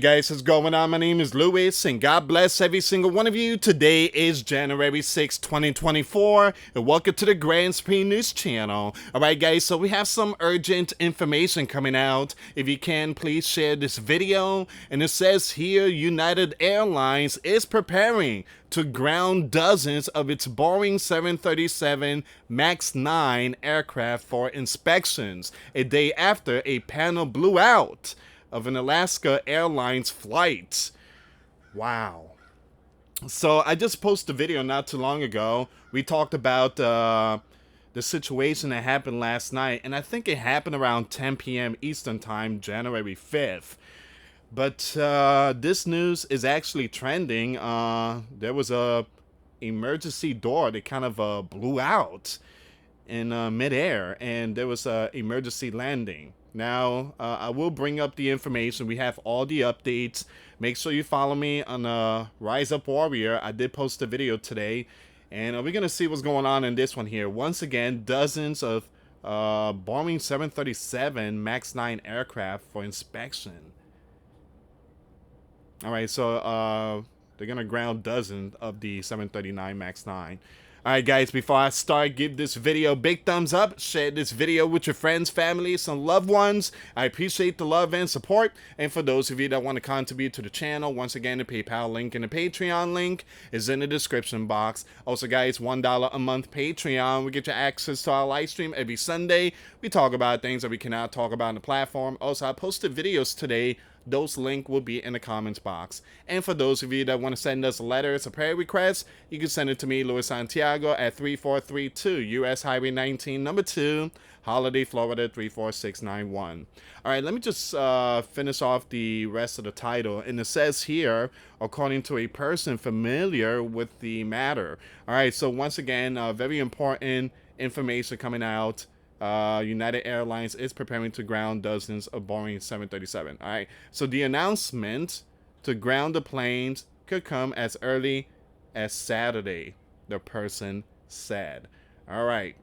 Guys, what's going on? My name is Louis, and God bless every single one of you. Today is January 6, 2024, and welcome to the Grand Screen News channel. Alright guys, so we have some urgent information coming out. If you can, please share this video. And it says here, United Airlines is preparing to ground dozens of its Boeing 737 MAX 9 aircraft for inspections, a day after a panel blew out of an Alaska Airlines flight. Wow. So I just posted a video not too long ago. We talked about the situation that happened last night, and I think it happened around 10 p.m. Eastern Time, January 5th. But this news is actually trending. There was a emergency door that kind of blew out in midair, and there was a emergency landing. Now, I will bring up the information. We have all the updates. Make sure you follow me on Rise Up Warrior. I did post a video today, and we're going to see what's going on in this one here. Once again, dozens of Boeing 737 MAX 9 aircraft for inspection. All right, so they're going to ground dozens of the 739 MAX 9. Alright guys, before I start, give this video a big thumbs up, share this video with your friends, families, and loved ones. I appreciate the love and support. And for those of you that want to contribute to the channel, once again, the PayPal link and the Patreon link is in the description box. Also guys, $1 a month Patreon, we get you access to our live stream every Sunday. We talk about things that we cannot talk about on the platform. Also, I posted videos today. Those links will be in the comments box. And for those of you that want to send us letters or prayer requests, you can send it to me, Luis Santiago, at 3432 US Highway 19, number 2, Holiday, Florida 34691. Alright, let me just finish off the rest of the title. And it says here, according to a person familiar with the matter. Alright, so once again, very important information coming out. United Airlines is preparing to ground dozens of Boeing 737. All right, so the announcement to ground the planes could come as early as Saturday, the person said. All right,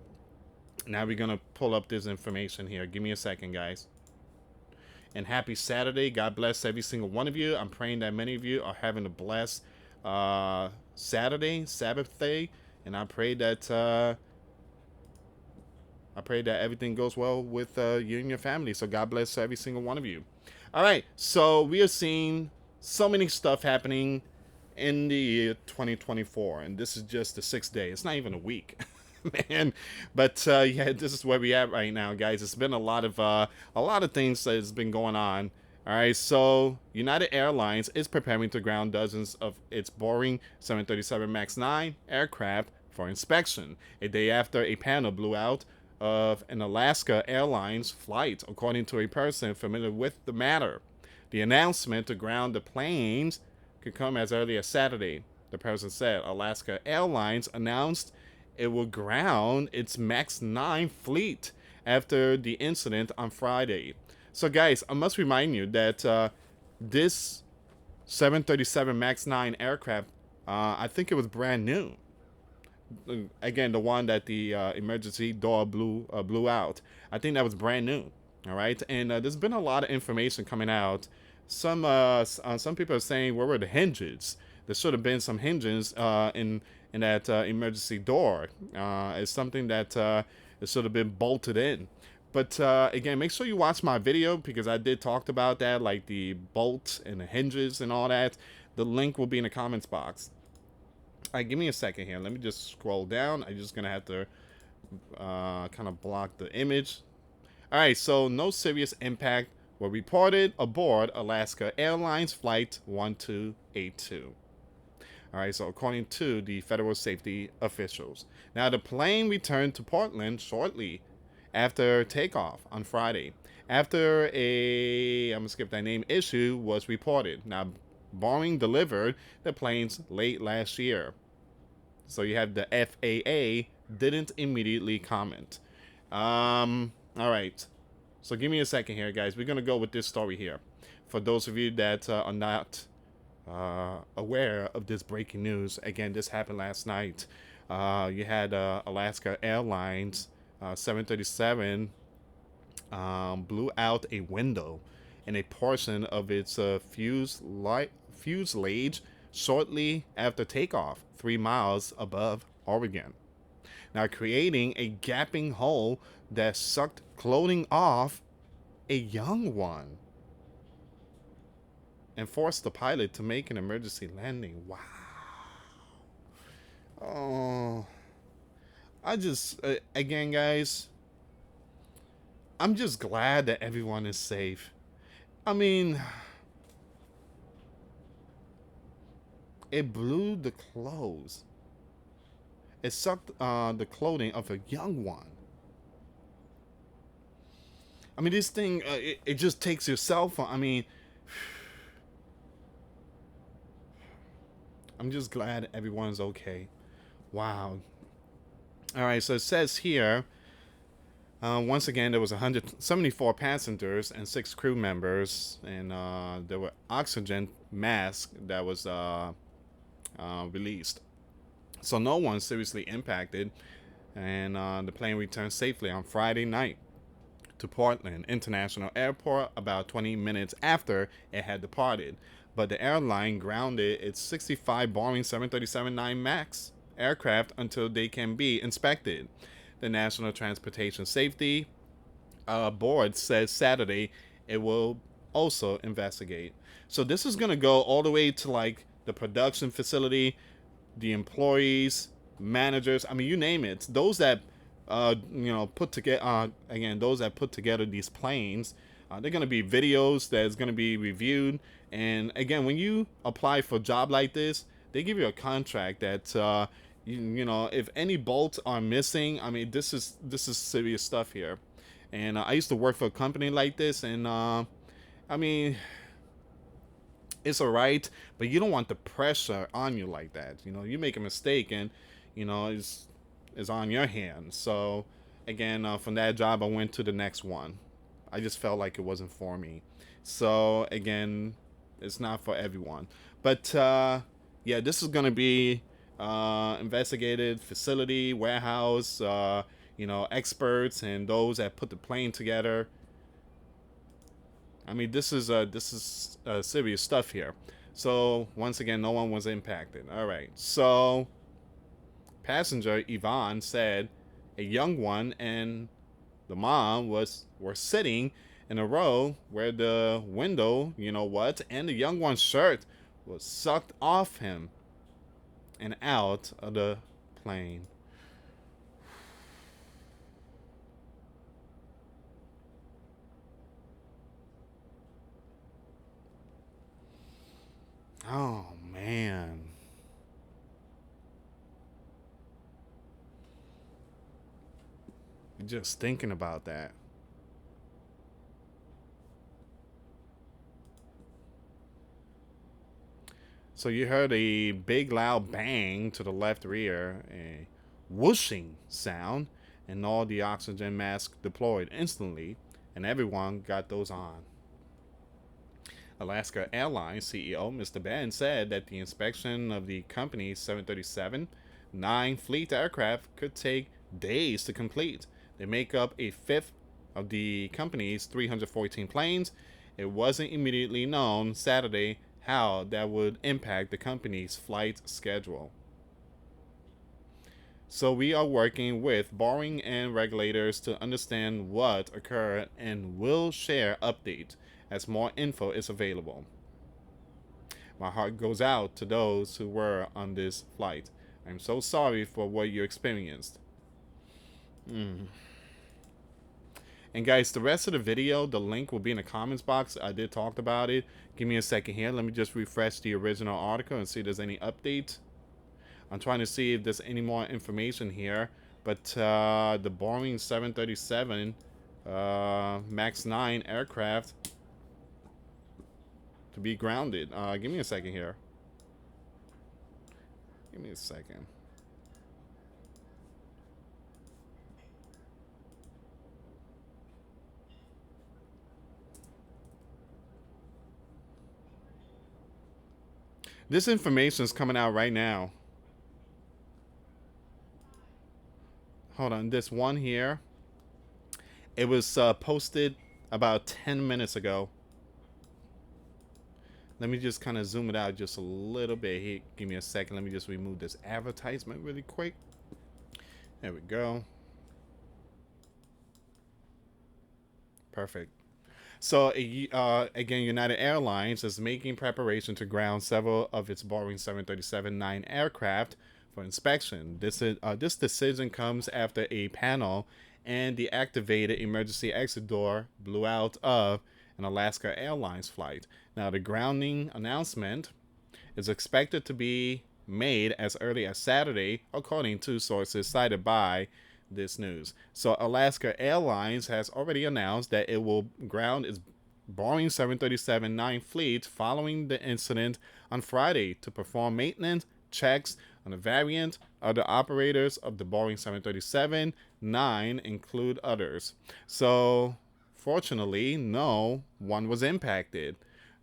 now we're gonna pull up this information here. Give me a second, guys. And happy Saturday. God bless every single one of you. I'm praying that many of you are having a blessed Saturday, Sabbath day, and I pray that everything goes well with you and your family. So God bless every single one of you. All right. So we are seeing so many stuff happening in the year 2024. And this is just the 6th day. It's not even a week. Man. But yeah, this is where we at right now, guys. It's been a lot of things that has been going on. All right, so United Airlines is preparing to ground dozens of its Boeing 737 MAX 9 aircraft for inspection, a day after a panel blew out of an Alaska Airlines flight, according to a person familiar with the matter. The announcement to ground the planes could come as early as Saturday. The person said Alaska Airlines announced it will ground its MAX 9 fleet after the incident on Friday. So guys, I must remind you that this 737 MAX 9 aircraft, I think it was brand new. Again, the one that the emergency door blew out. I think that was brand new. All right, and there's been a lot of information coming out. Some people are saying, where were the hinges? There should have been some hinges in that emergency door. It's something that it should have been bolted in. But again, make sure you watch my video because I did talk about that, like the bolts and the hinges and all that. The link will be in the comments box. All right, give me a second here. Let me just scroll down. I'm just going to have to kind of block the image. All right, so no serious impact were reported aboard Alaska Airlines Flight 1282. All right, so according to the federal safety officials. Now, the plane returned to Portland shortly after takeoff on Friday, after I'm going to skip that name, issue was reported. Now, Boeing delivered the planes late last year. So you have the FAA didn't immediately comment. All right. So give me a second here, guys. We're going to go with this story here. For those of you that are not aware of this breaking news, again, this happened last night. You had Alaska Airlines 737 blew out a window in a portion of its fuselage shortly after takeoff, 3 miles above Oregon. Now, creating a gaping hole that sucked clothing off a young one and forced the pilot to make an emergency landing. Wow. Oh, I just, again, guys, I'm just glad that everyone is safe. I mean, it blew the clothes. It sucked the clothing of a young one. I mean, this thing, it just takes your cell phone. I mean, I'm just glad everyone's okay. Wow. All right, so it says here, once again, there was 174 passengers and 6 crew members, and there were oxygen masks that was released. So no one seriously impacted, and the plane returned safely on Friday night to Portland International Airport about 20 minutes after it had departed. But the airline grounded its 65 Boeing 737-9 MAX aircraft until they can be inspected. The National Transportation Safety Board says Saturday it will also investigate. So this is going to go all the way to like the production facility, the employees, managers. I mean, you name it. Those that put together again, those that put together these planes. They're going to be videos that's going to be reviewed. And again, when you apply for a job like this, they give you a contract that if any bolts are missing, I mean, this is serious stuff here. And I used to work for a company like this, and I mean, it's alright, but you don't want the pressure on you like that. You make a mistake, and it's on your hands. So again, from that job, I went to the next one. I just felt like it wasn't for me. So again, it's not for everyone. But yeah, this is gonna be investigated facility, warehouse, experts and those that put the plane together. I mean, this is serious stuff here. So once again, no one was impacted. All right. So passenger Yvonne said a young one and the mom were sitting in a row where the window, and the young one's shirt was sucked off him and out of the plane. Oh man. Just thinking about that. So you heard a big loud bang to the left rear, a whooshing sound, and all the oxygen masks deployed instantly, and everyone got those on. Alaska Airlines CEO Mr. Ben said that the inspection of the company's 737-9 fleet aircraft could take days to complete. They make up a fifth of the company's 314 planes. It wasn't immediately known Saturday how that would impact the company's flight schedule. So we are working with Boeing and regulators to understand what occurred and will share updates as more info is available. My heart goes out to those who were on this flight. I'm so sorry for what you experienced. And guys, the rest of the video, the link will be in the comments box. I did talk about it. Give me a second here. Let me just refresh the original article and see if there's any update. I'm trying to see if there's any more information here. But the Boeing 737 MAX 9 aircraft to be grounded. Give me a second here. Give me a second. This information is coming out right now. Hold on, this one here. It was posted about 10 minutes ago. Let me just kind of zoom it out just a little bit here. Give me a second. Let me just remove this advertisement really quick. There we go. Perfect. So again, United Airlines is making preparation to ground several of its Boeing 737-9 aircraft for inspection. This decision comes after a panel and the activated emergency exit door blew out of an Alaska Airlines flight. Now, the grounding announcement is expected to be made as early as Saturday, according to sources cited by this news. So, Alaska Airlines has already announced that it will ground its Boeing 737-9 fleet following the incident on Friday to perform maintenance checks on a variant. Other operators of the Boeing 737-9 include others. So, fortunately, no one was impacted.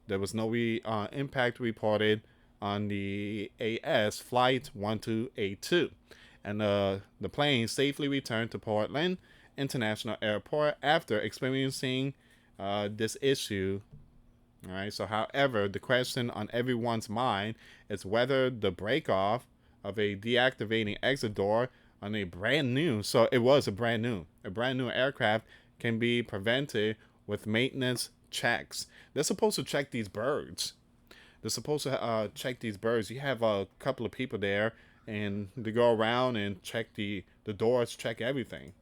There was no impact reported on the AS Flight 1282. And the plane safely returned to Portland International Airport after experiencing this issue. All right. So, however, the question on everyone's mind is whether the break off of a deactivating exit door on a brand new, so it was a brand new aircraft can be prevented with maintenance checks. They're supposed to check these birds. They're supposed to check these birds. You have a couple of people there, and they go around and check the doors, check everything.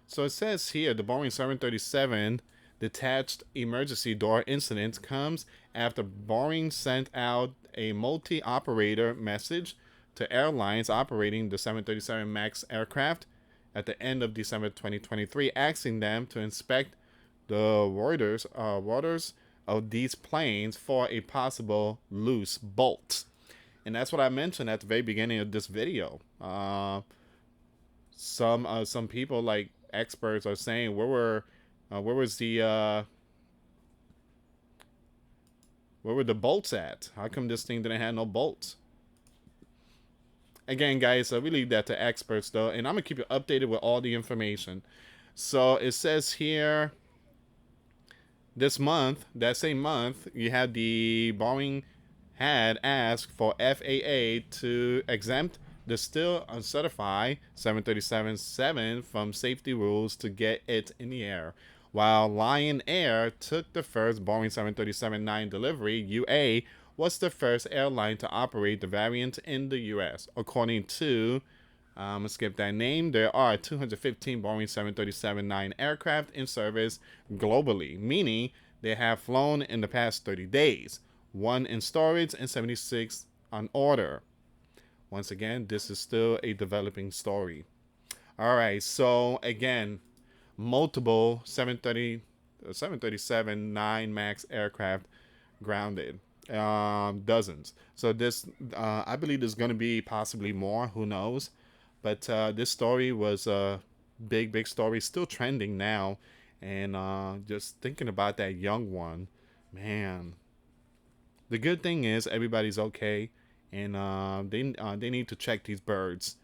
So it says here the Boeing 737 detached emergency door incident comes after Boeing sent out a multi operator message to airlines operating the 737 MAX aircraft at the end of December 2023, asking them to inspect the rotors of these planes for a possible loose bolt. And that's what I mentioned at the very beginning of this video. Some people like experts are saying where was the where were the bolts at? How come this thing didn't have no bolts? Again, guys, we leave that to experts though, and I'm gonna keep you updated with all the information. So it says here this month, that same month, you had the Boeing had asked for FAA to exempt the still uncertified 737-7 from safety rules to get it in the air, while Lion Air took the first Boeing 737-9 delivery. UA was the first airline to operate the variant in the U.S. According to, I'm going to skip that name, there are 215 Boeing 737-9 aircraft in service globally, meaning they have flown in the past 30 days, one in storage and 76 on order. Once again, this is still a developing story. All right, so again, multiple 737-9 MAX aircraft grounded, dozens. So this, I believe, there's going to be possibly more. Who knows? But this story was a big story, still trending now. And just thinking about that young one, man. The good thing is everybody's okay, and they need to check these birds.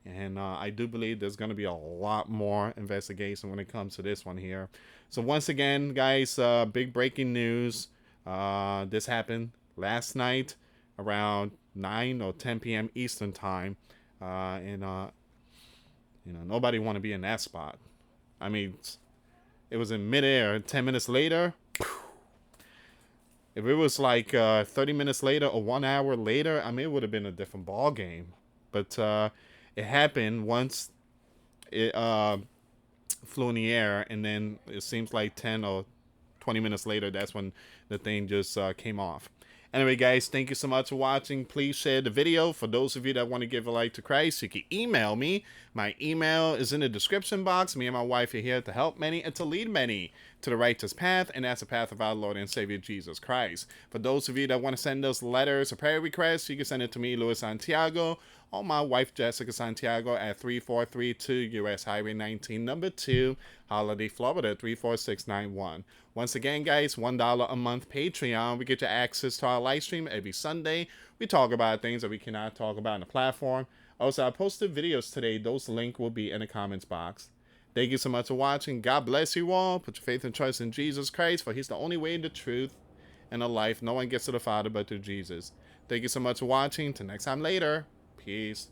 And I do believe there's going to be a lot more investigation when it comes to this one here. So once again, guys, big breaking news. This happened last night around 9 or 10 p.m. Eastern time, and nobody want to be in that spot. I mean, it was in midair. 10 minutes later, if it was like 30 minutes later or 1 hour later, I mean, it would have been a different ball game. But it happened once it flew in the air, and then it seems like 10 or 20 minutes later, that's when the thing just came off. Anyway, guys, thank you so much for watching. Please share the video. For those of you that want to give a life to Christ, you can email me. My email is in the description box. Me and my wife are here to help many and to lead many to the righteous path, and that's the path of our Lord and Savior Jesus Christ. For those of you that want to send us letters or prayer requests, you can send it to me, Luis Santiago, or my wife, Jessica Santiago, at 3432 US Highway 19, number 2, Holiday, Florida, 34691. Once again, guys, $1 a month Patreon. We get you access to our live stream every Sunday. We talk about things that we cannot talk about on the platform. Also, I posted videos today. Those links will be in the comments box. Thank you so much for watching. God bless you all. Put your faith and trust in Jesus Christ, for he's the only way, the truth, and the life. No one gets to the Father but through Jesus. Thank you so much for watching. Till next time later. Peace.